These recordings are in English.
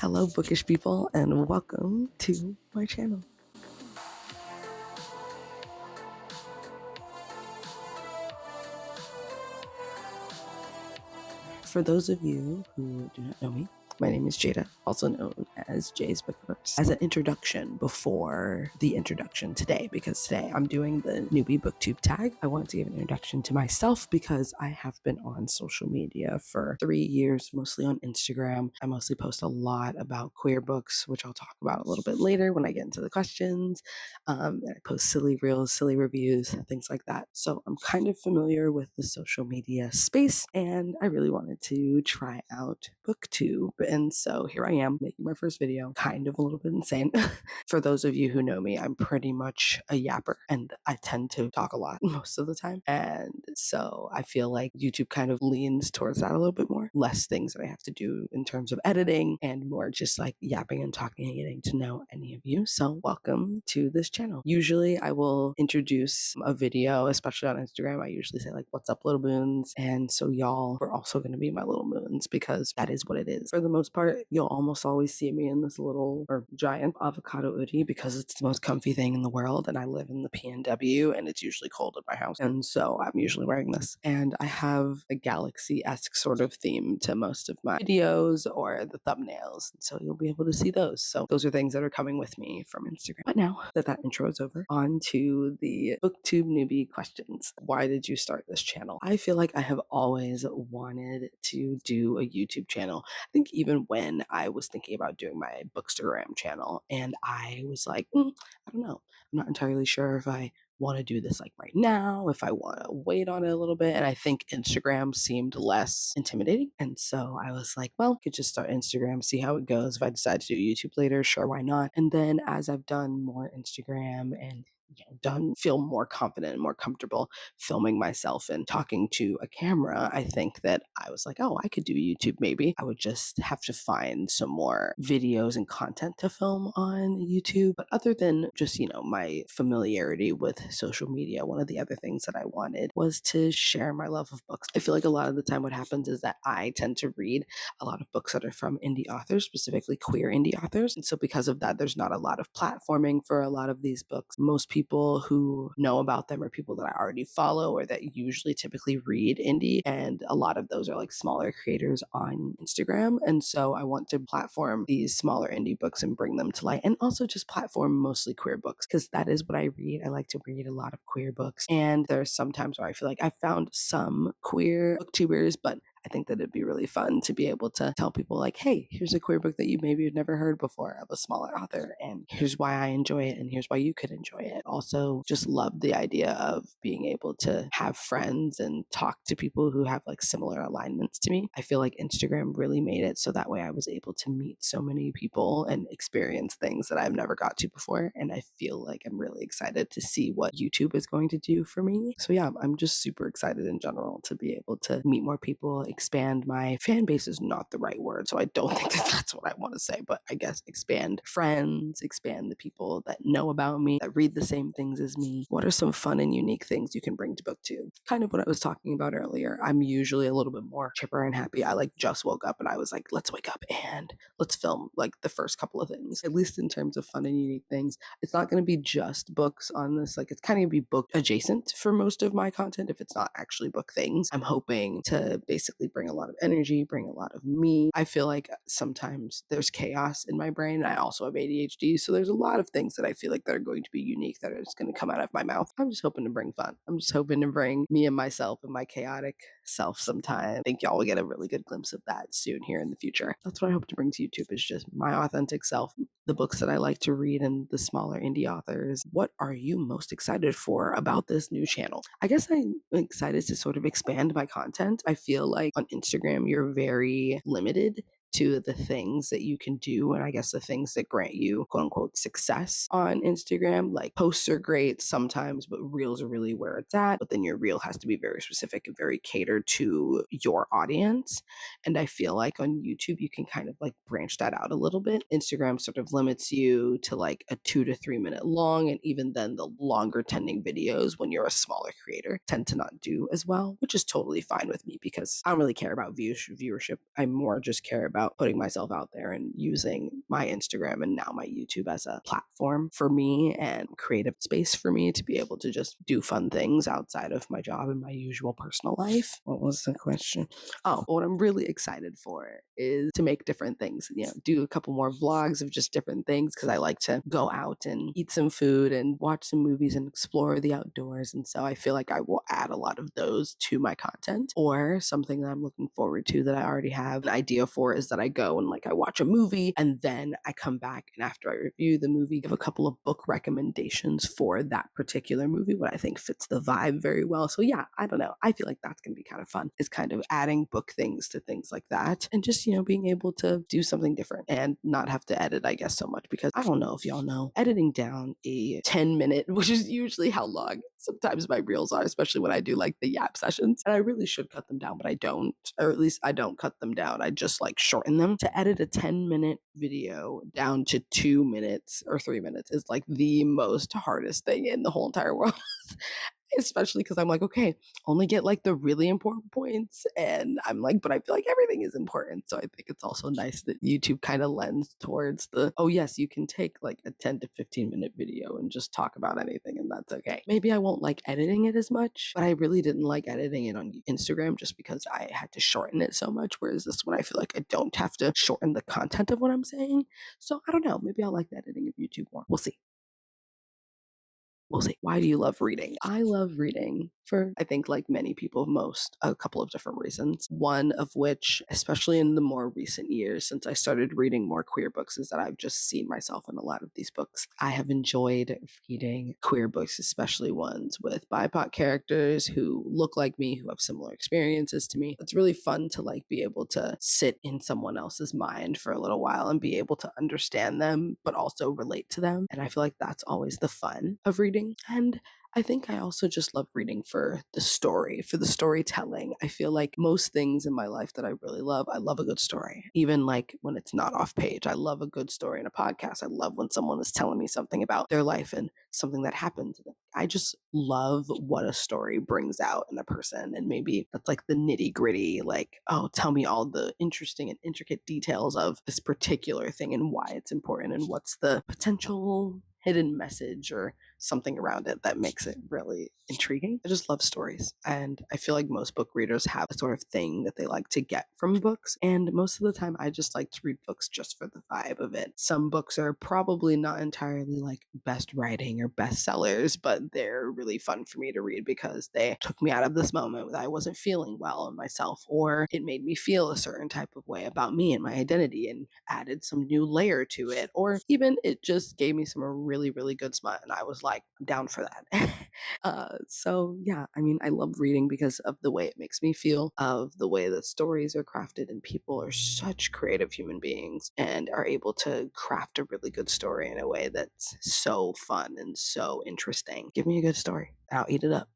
Hello, bookish people, and welcome to my channel. For those of you who do not know me, my name is Jada, also known as Jay's Booktubers. As an introduction before the introduction today, because today I'm doing the newbie Booktube Tag, I wanted to give an introduction to myself because I have been on social media for 3 years, mostly on Instagram. I mostly post a lot about queer books, which I'll talk about a little bit later when I get into the questions. I post silly reels, silly reviews, things like that. So I'm kind of familiar with the social media space, and I really wanted to try out Booktube. And so here I am making my first video, kind of a little bit insane. For those of you who know me, I'm pretty much a yapper and I tend to talk a lot most of the time. And so I feel like YouTube kind of leans towards that a little bit more. Less things that I have to do in terms of editing and more just like yapping and talking and getting to know any of you. So welcome to this channel. Usually I will introduce a video, especially on Instagram. I usually say like, what's up, little moons? And so y'all are also going to be my little moons because that is what it is. For the most part, you'll almost always see me in this little or giant avocado hoodie because it's the most comfy thing in the world, and I live in the PNW and it's usually cold at my house, and so I'm usually wearing this. And I have a galaxy-esque sort of theme to most of my videos or the thumbnails, and so you'll be able to see those. So those are things that are coming with me from Instagram. But now that that intro is over, on to the Booktube Newbie questions. Why did you start this channel? I feel like I have always wanted to do a YouTube channel. I think even when I was thinking about doing my Bookstagram channel, and I was like, I don't know. I'm not entirely sure if I want to do this like right now, if I want to wait on it a little bit. And I think Instagram seemed less intimidating. And so I was like, well, I could just start Instagram, see how it goes. If I decide to do YouTube later, sure, why not? And then as I've done more Instagram and feel more confident and more comfortable filming myself and talking to a camera, I think that I was like, oh, I could do YouTube maybe. I would just have to find some more videos and content to film on YouTube. But other than just, my familiarity with social media, one of the other things that I wanted was to share my love of books. I feel like a lot of the time what happens is that I tend to read a lot of books that are from indie authors, specifically queer indie authors. And so because of that, there's not a lot of platforming for a lot of these books. Most people who know about them are people that I already follow or that usually typically read indie, and a lot of those are like smaller creators on Instagram. And so I want to platform these smaller indie books and bring them to light, and also just platform mostly queer books because that is what I read. I like to read a lot of queer books, and there's some times where I feel like I found some queer booktubers, but I think that it'd be really fun to be able to tell people like, hey, here's a queer book that you maybe have never heard before of a smaller author, and here's why I enjoy it, and here's why you could enjoy it. Also, just love the idea of being able to have friends and talk to people who have like similar alignments to me. I feel like Instagram really made it so that way I was able to meet so many people and experience things that I've never got to before, and I feel like I'm really excited to see what YouTube is going to do for me. So yeah, I'm just super excited in general to be able to meet more people, expand my fan base is not the right word, so I don't think that that's what I want to say, but I guess expand friends, expand the people that know about me, that read the same things as me. What are some fun and unique things you can bring to Booktube? Kind of what I was talking about earlier. I'm usually a little bit more chipper and happy. I like just woke up and I was like, let's wake up and let's film like the first couple of things, at least in terms of fun and unique things. It's not going to be just books on this, like it's kind of going to be book adjacent for most of my content if it's not actually book things. I'm hoping to basically bring a lot of energy, bring a lot of me. I feel like sometimes there's chaos in my brain. I also have ADHD, so there's a lot of things that I feel like that are going to be unique that are just going to come out of my mouth. I'm just hoping to bring fun. I'm just hoping to bring me and myself and my chaotic self sometime. I think y'all will get a really good glimpse of that soon here in the future. That's what I hope to bring to YouTube, is just my authentic self, the books that I like to read and the smaller indie authors. What are you most excited for about this new channel? I guess I'm excited to sort of expand my content. I feel like on Instagram, you're very limited to the things that you can do, and I guess the things that grant you quote unquote success on Instagram. Like posts are great sometimes, but reels are really where it's at. But then your reel has to be very specific and very catered to your audience. And I feel like on YouTube, you can kind of like branch that out a little bit. Instagram sort of limits you to like a 2 to 3 minute long. And even then the longer tending videos when you're a smaller creator tend to not do as well, which is totally fine with me because I don't really care about viewership. I more just care about about putting myself out there and using my Instagram and now my YouTube as a platform for me and creative space for me to be able to just do fun things outside of my job and my usual personal life. What was the question? Oh, what I'm really excited for is to make different things, do a couple more vlogs of just different things because I like to go out and eat some food and watch some movies and explore the outdoors. And so I feel like I will add a lot of those to my content. Or something that I'm looking forward to that I already have an idea for is that I go and I watch a movie and then I come back and after I review the movie, give a couple of book recommendations for that particular movie, what I think fits the vibe very well. So yeah, I don't know. I feel like that's going to be kind of fun, is kind of adding book things to things like that and just, being able to do something different and not have to edit, I guess, so much, because I don't know if y'all know, editing down a 10-minute, which is usually how long sometimes my reels are, especially when I do the yap sessions. And I really should cut them down, but I don't, or at least I don't cut them down. I just shorten them. To edit a 10-minute video down to 2 minutes or 3 minutes is the most hardest thing in the whole entire world. Especially because I'm okay, only get the really important points. And I'm but I feel like everything is important. So I think it's also nice that YouTube kind of lends towards oh yes, you can take a 10 to 15-minute video and just talk about anything, and that's okay. Maybe I won't like editing it as much, but I really didn't like editing it on Instagram just because I had to shorten it so much. Whereas this one, I feel like I don't have to shorten the content of what I'm saying. So I don't know, maybe I'll like the editing of YouTube more. We'll see. We'll see. Why do you love reading? I love reading for, I think, many people, a couple of different reasons. One of which, especially in the more recent years, since I started reading more queer books, is that I've just seen myself in a lot of these books. I have enjoyed reading queer books, especially ones with BIPOC characters who look like me, who have similar experiences to me. It's really fun to be able to sit in someone else's mind for a little while and be able to understand them, but also relate to them. And I feel like that's always the fun of reading. And I think I also just love reading for the story, for the storytelling. I feel like most things in my life that I really love, I love a good story. Even when it's not off page, I love a good story in a podcast. I love when someone is telling me something about their life and something that happened to them. I just love what a story brings out in a person. And maybe that's the nitty gritty, oh, tell me all the interesting and intricate details of this particular thing and why it's important and what's the potential hidden message or something around it that makes it really intriguing. I just love stories. And I feel like most book readers have a sort of thing that they like to get from books. And most of the time, I just like to read books just for the vibe of it. Some books are probably not entirely best writing or bestsellers, but they're really fun for me to read because they took me out of this moment that I wasn't feeling well in myself, or it made me feel a certain type of way about me and my identity and added some new layer to it, or even it just gave me some really, really good smut. And I was I'm down for that. So yeah, I mean, I love reading because of the way it makes me feel, of the way that stories are crafted, and people are such creative human beings and are able to craft a really good story in a way that's so fun and so interesting. Give me a good story. I'll eat it up.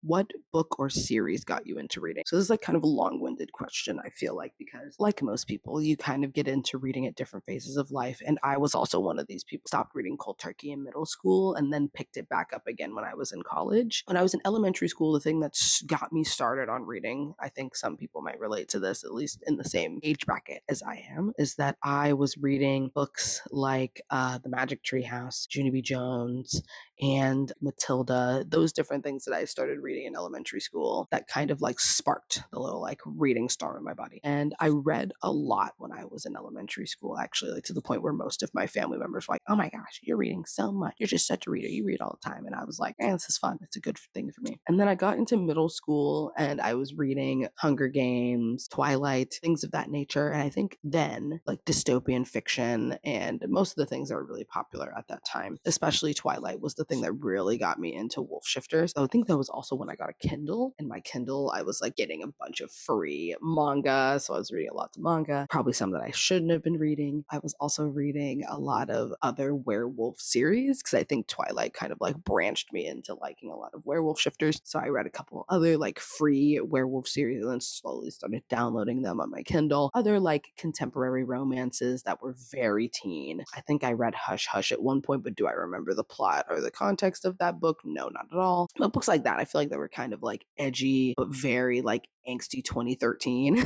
What book or series got you into reading? So this is kind of a long-winded question, I feel because most people, you kind of get into reading at different phases of life. And I was also one of these people. Stopped reading cold turkey in middle school and then picked it back up again when I was in college. When I was in elementary school, the thing that got me started on reading, I think some people might relate to this, at least in the same age bracket as I am, is that I was reading books like The Magic Tree House, Junie B. Jones, and Matilda, those different things that I started reading in elementary school that kind of sparked the little reading storm in my body. And I read a lot when I was in elementary school, actually, to the point where most of my family members were oh my gosh, you're reading so much. You're just such a reader. You read all the time. And I was this is fun. It's a good thing for me. And then I got into middle school and I was reading Hunger Games, Twilight, things of that nature. And I think then dystopian fiction and most of the things that were really popular at that time, especially Twilight, was the thing that really got me into wolf shifters. So I think that was also when I got a Kindle. And my Kindle, I was getting a bunch of free manga. So I was reading a lot of manga, probably some that I shouldn't have been reading. I was also reading a lot of other werewolf series because I think Twilight kind of branched me into liking a lot of werewolf shifters. So I read a couple other free werewolf series and then slowly started downloading them on my Kindle. Other contemporary romances that were very teen. I think I read Hush Hush at one point, but do I remember the plot or the context of that book? No, not at all. But books like that, I feel they were kind of edgy, but very angsty 2013.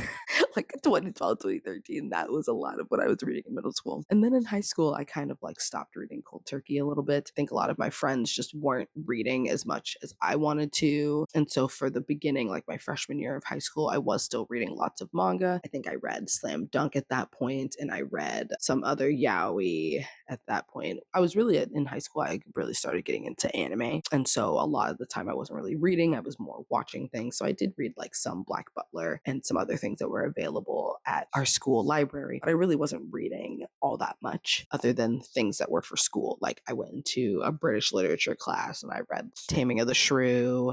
like 2012, 2013. That was a lot of what I was reading in middle school. And then in high school, I kind of like stopped reading cold turkey a little bit. I think a lot of my friends just weren't reading as much as I wanted to. And so for the beginning, like my freshman year of high school, I was still reading lots of manga. I think I read Slam Dunk at that point, and I read some other yaoi at that point. I was really in high school, I really started getting into anime. And so a lot of the time I wasn't really reading, I was more watching things. So I did read like some Black Butler and some other things that were available at our school library, but I really wasn't reading all that much other than things that were for school. Like I went into a British literature class and I read Taming of the Shrew.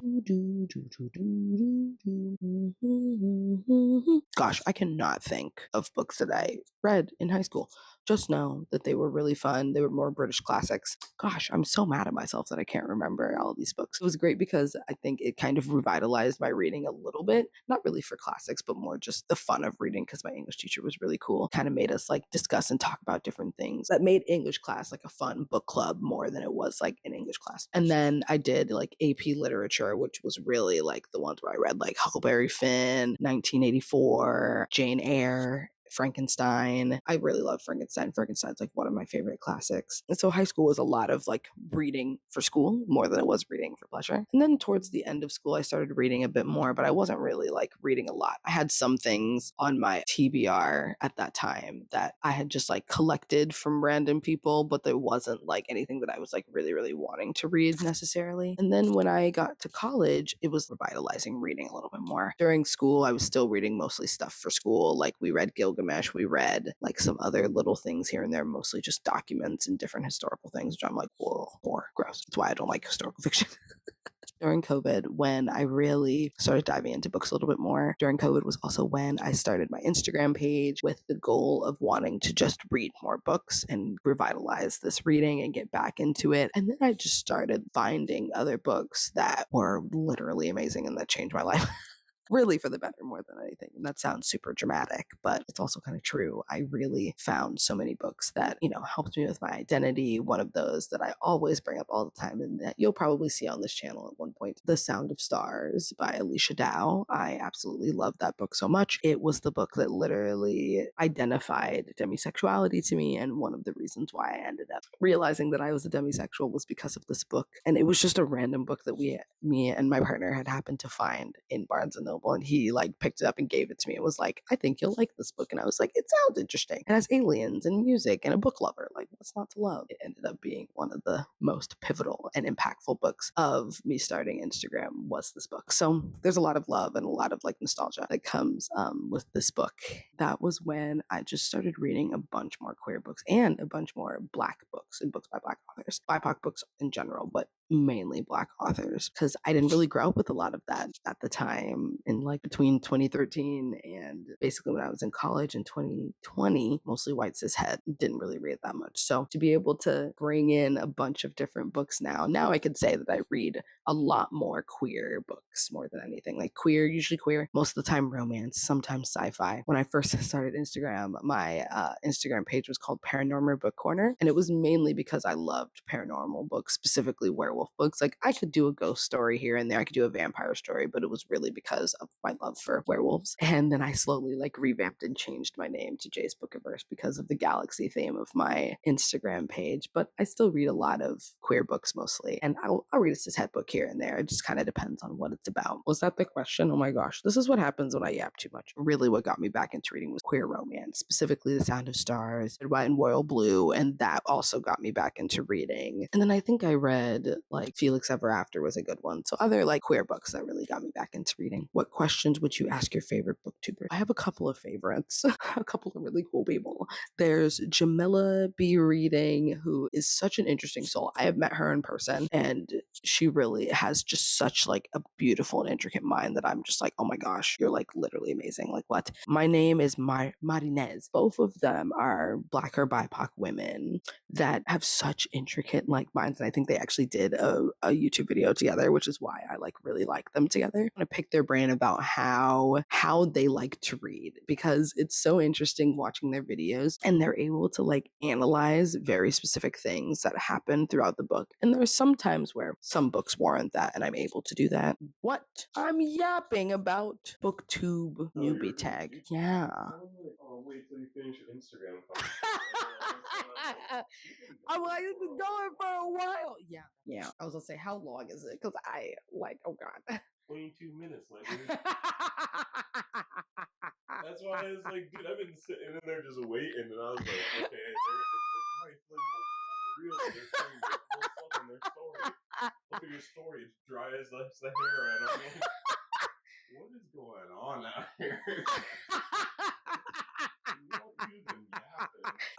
Gosh, I cannot think of books that I read in high school. Just know that they were really fun. They were more British classics. Gosh, I'm so mad at myself that I can't remember all of these books. It was great because I think it kind of revitalized my reading a little bit. Not really for classics, but more just the fun of reading because my English teacher was really cool. Kind of made us like discuss and talk about different things. That made English class like a fun book club more than it was like an English class. And then I did like AP literature, which was really like the ones where I read like Huckleberry Finn, 1984, Jane Eyre, Frankenstein. I really love Frankenstein. Frankenstein's like one of my favorite classics. And so high school was a lot of like reading for school more than it was reading for pleasure. And then towards the end of school, I started reading a bit more, but I wasn't really like reading a lot. I had some things on my TBR at that time that I had just like collected from random people, but there wasn't like anything that I was like really, really wanting to read necessarily. And then when I got to college, it was revitalizing reading a little bit more. During school, I was still reading mostly stuff for school. Like we read Gilgamesh, we read like some other little things here and there, mostly just documents and different historical things, which I'm like, whoa, more gross. That's why I don't like historical fiction. During COVID, when I really started diving into books a little bit more, during COVID was also when I started my Instagram page with the goal of wanting to just read more books and revitalize this reading and get back into it. And then I just started finding other books that were literally amazing and that changed my life. Really for the better more than anything. And that sounds super dramatic, but it's also kind of true. I really found so many books that, helped me with my identity. One of those that I always bring up all the time and that you'll probably see on this channel at one point, The Sound of Stars by Alicia Dow. I absolutely love that book so much. It was the book that literally identified demisexuality to me. And one of the reasons why I ended up realizing that I was a demisexual was because of this book. And it was just a random book that me and my partner had happened to find in Barnes and Noble. And he like picked it up and gave it to me. It was like, I think you'll like this book. And I was like, it sounds interesting. It has aliens and music and a book lover. Like, what's not to love? It ended up being one of the most pivotal and impactful books of me starting Instagram was this book. So there's a lot of love and a lot of like nostalgia that comes with this book. That was when I just started reading a bunch more queer books and a bunch more Black books and books by Black authors, BIPOC books in general, but mainly Black authors, because I didn't really grow up with a lot of that at the time. In like between 2013 and basically when I was in college in 2020, mostly white cis het, didn't really read that much. So to be able to bring in a bunch of different books now I could say that I read a lot more queer books more than anything. Like usually queer, most of the time romance, sometimes sci-fi. When I first started Instagram, my Instagram page was called Paranormal Book Corner, and it was mainly because I loved paranormal books, specifically werewolf books. Like I could do a ghost story here and there, I could do a vampire story, but it was really because of my love for werewolves. And then I slowly like revamped and changed my name to Jay's Bookiverse because of the galaxy theme of my Instagram page. But I still read a lot of queer books mostly, and I'll read a cis het book here and there. It just kind of depends on what it's about. Was that the question? Oh my gosh, this is what happens when I yap too much. Really what got me back into reading was queer romance, specifically The Sound of Stars, Red, White, and Royal Blue, and that also got me back into reading. And then I think I read like Felix Ever After was a good one. So other like queer books that really got me back into reading. What questions would you ask your favorite booktuber? I have a couple of favorites, a couple of really cool people. There's Jamila B. Reading, who is such an interesting soul. I have met her in person, and she really has just such like a beautiful and intricate mind that I'm just like, oh my gosh, you're like literally amazing. Like what? My name is Marinez. Both of them are Black or BIPOC women that have such intricate like minds, and I think they actually did a YouTube video together, which is why I like really like them together. I'm gonna pick their brain about how they like to read, because it's so interesting watching their videos, and they're able to like analyze very specific things that happen throughout the book. And there's some times where some books warrant that, and I'm able to do that. What? I'm yapping about Booktube Newbie Tag. Yeah. Oh, wait till you finish your Instagram. I'm like, it's been going for a while. Yeah. I was gonna say, how long is it? Because I like, oh god. 22 minutes, like. That's why I was like, dude, I've been sitting in there just waiting, and I was like, okay, they're telling their full self in their story. Look at your story, it's dry as the Sahara, and I'm like, what is going on out here?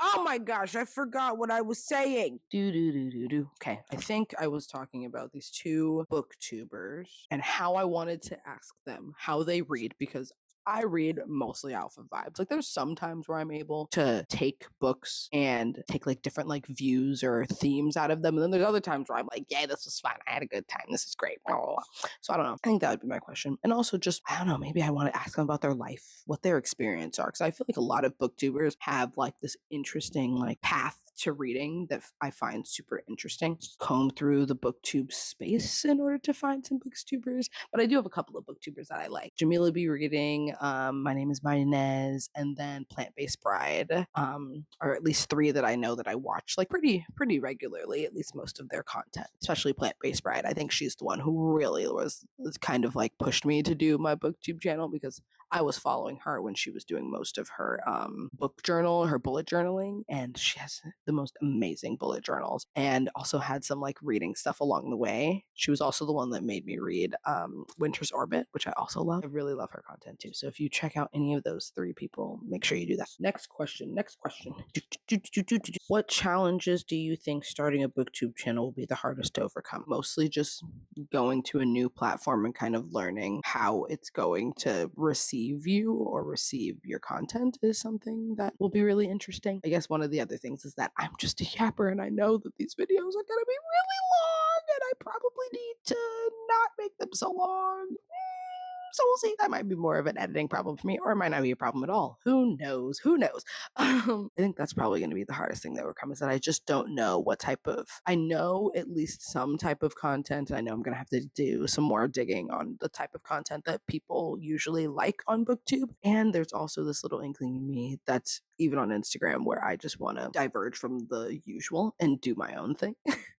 Oh my gosh, I forgot what I was saying. Okay, I think I was talking about these two booktubers and how I wanted to ask them how they read, because I read mostly off of vibes. Like there's some times where I'm able to take books and take like different like views or themes out of them. And then there's other times where I'm like, yeah, this was fun. I had a good time. This is great. So I don't know. I think that would be my question. And also just, I don't know, maybe I want to ask them about their life, what their experience are. Because I feel like a lot of booktubers have like this interesting like path to reading that I find super interesting. Comb through the booktube space in order to find some booktubers. But I do have a couple of booktubers that I like. Jamila B Reading, My Name is Mayonnaise, and then Plant-Based Bride, or at least three that I know that I watch like pretty regularly, at least most of their content, especially Plant-Based Bride. I think she's the one who really was kind of like pushed me to do my booktube channel, because I was following her when she was doing most of her book journal, her bullet journaling, and she has the most amazing bullet journals, and also had some like reading stuff along the way. She was also the one that made me read Winter's Orbit, which I also love. I really love her content too. So if you check out any of those three people, make sure you do that. Next question. What challenges do you think starting a booktube channel will be the hardest to overcome? Mostly just going to a new platform and kind of learning how it's going to receive you or receive your content is something that will be really interesting. I guess one of the other things is that I'm just a yapper, and I know that these videos are going to be really long, and I probably need to not make them so long. So we'll see. That might be more of an editing problem for me, or it might not be a problem at all. Who knows? I think that's probably going to be the hardest thing to overcome, is that I just don't know what type of, I know at least some type of content. I know I'm going to have to do some more digging on the type of content that people usually like on BookTube. And there's also this little inkling in me that's even on Instagram where I just want to diverge from the usual and do my own thing.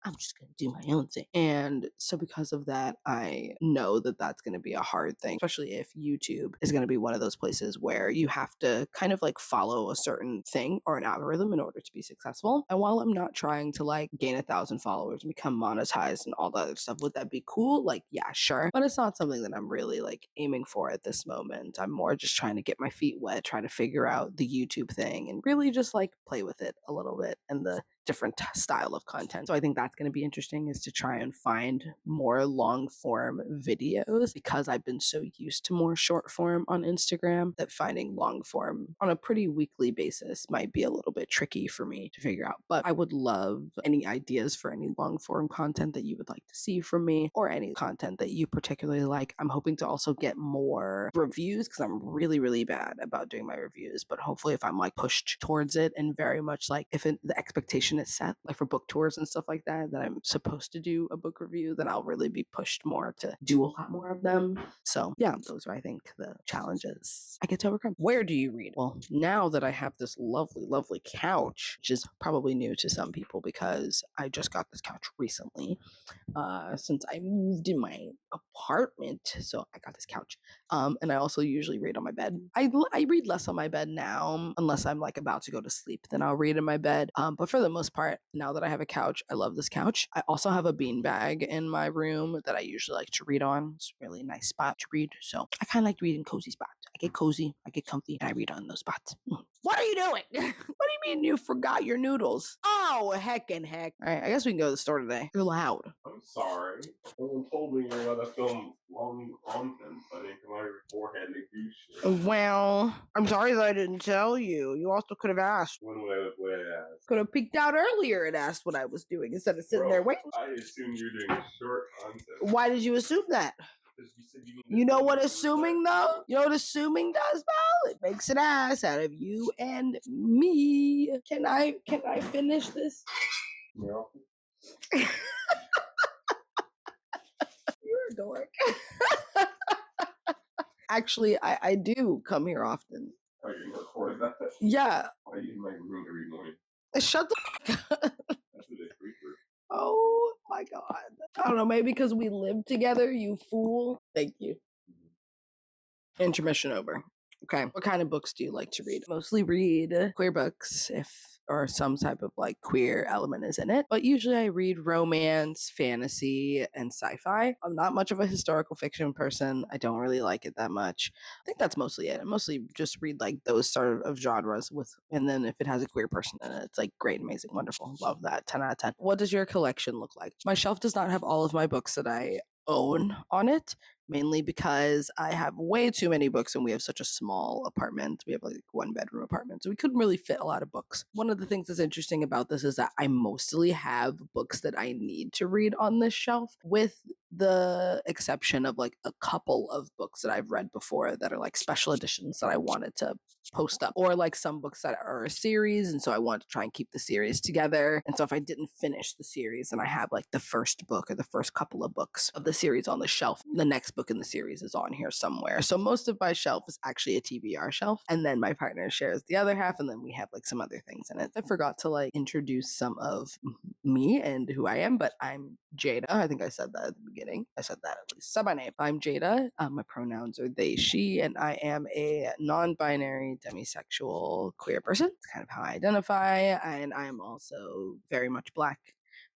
I'm just going to do my own thing. And so because of that, I know that that's going to be a hard thing, especially if YouTube is going to be one of those places where you have to kind of like follow a certain thing or an algorithm in order to be successful. And while I'm not trying to like gain 1,000 followers and become monetized and all that other stuff, would that be cool? Like, yeah, sure. But it's not something that I'm really like aiming for at this moment. I'm more just trying to get my feet wet, try to figure out the YouTube thing and really just like play with it a little bit and the different style of content. So I think that's going to be interesting, is to try and find more long form videos, because I've been so used to more short form on Instagram that finding long form on a pretty weekly basis might be a little bit tricky for me to figure out. But I would love any ideas for any long form content that you would like to see from me, or any content that you particularly like. I'm hoping to also get more reviews, because I'm really bad about doing my reviews, but hopefully if I'm like pushed towards it, and very much like if the expectation is set, like for book tours and stuff like that I'm supposed to do a book review, then I'll really be pushed more to do a lot more of them. So yeah, those are, I think, the challenges I get to overcome. Where do you read? Well, now that I have this lovely couch, which is probably new to some people because I just got this couch recently, since I moved in my apartment, so I got this couch. And I also usually read on my bed. I read less on my bed now, unless I'm like about to go to sleep, then I'll read in my bed. But for the most part, now that I have a couch, I love this couch. I also have a beanbag in my room that I usually like to read on. It's a really nice spot to read, so I kind of like to read in cozy spots. I get cozy, I get comfy, and I read on those spots. What are you doing? What do you mean you forgot your noodles? Oh, heck and heck. All right, I guess we can go to the store today. You're loud. I'm sorry. Someone told me you're allowed to film long content, but it can only beforehand and do shit. Well, I'm sorry that I didn't tell you. You also could have asked. When would I ask? Could have peeked out earlier and asked what I was doing instead of sitting there waiting. I assumed you were doing short content. Why did you assume that? Because you said You know what assuming though? You know what assuming does, Val? It makes an ass out of you and me. Can I finish this? No. You're a dork. Actually, I do come here often. Oh, you're gonna record that? Yeah. I use my room every morning. Shut the fuck up. That's a bit creeper. Oh my god. I don't know, maybe because we live together, you fool. Thank you. Intermission over. Okay. What kind of books do you like to read? Mostly read queer books or some type of like queer element is in it. But usually I read romance, fantasy, and sci-fi. I'm not much of a historical fiction person. I don't really like it that much. I think that's mostly it. I mostly just read like those sort of genres and then if it has a queer person in it, it's like great, amazing, wonderful. Love that. 10 out of 10. What does your collection look like? My shelf does not have all of my books that I own on it, mainly because I have way too many books and we have such a small apartment. We have like 1-bedroom apartment, so we couldn't really fit a lot of books. One of the things that's interesting about this is that I mostly have books that I need to read on this shelf, with the exception of like a couple of books that I've read before that are like special editions that I wanted to post up, or like some books that are a series, and so I want to try and keep the series together. And so if I didn't finish the series and I have like the first book or the first couple of books of the series on the shelf, the next book in the series is on here somewhere. So most of my shelf is actually a TBR shelf, and then my partner shares the other half, and then we have like some other things in it. I forgot to like introduce some of me and who I am, but I'm Jada. I think I said that at the beginning. I said that at least. So my name. I'm Jada. My pronouns are they, she, and I am a non-binary, demisexual, queer person. It's kind of how I identify, and I'm also very much Black.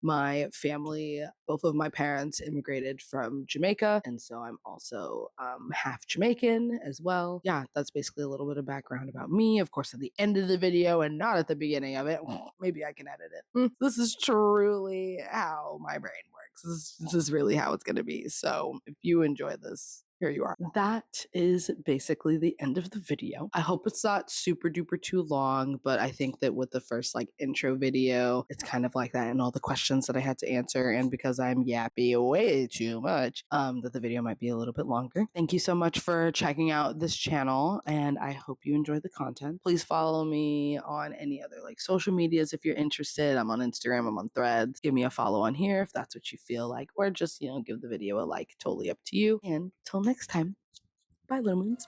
My family, both of my parents immigrated from Jamaica, and so I'm also half Jamaican as well. Yeah, that's basically a little bit of background about me. Of course, at the end of the video and not at the beginning of it. Maybe I can edit it. This is truly how my brain works. This is really how it's going to be. So if you enjoy this, here you are. That is basically the end of the video. I hope it's not super duper too long, but I think that with the first like intro video, it's kind of like that, and all the questions that I had to answer, and because I'm yappy way too much, that the video might be a little bit longer. Thank you so much for checking out this channel, and I hope you enjoy the content. Please follow me on any other like social medias if you're interested. I'm on Instagram, I'm on Threads. Give me a follow on here if that's what you feel like, or just, give the video a like. Totally up to you. And till next time, bye, little moons.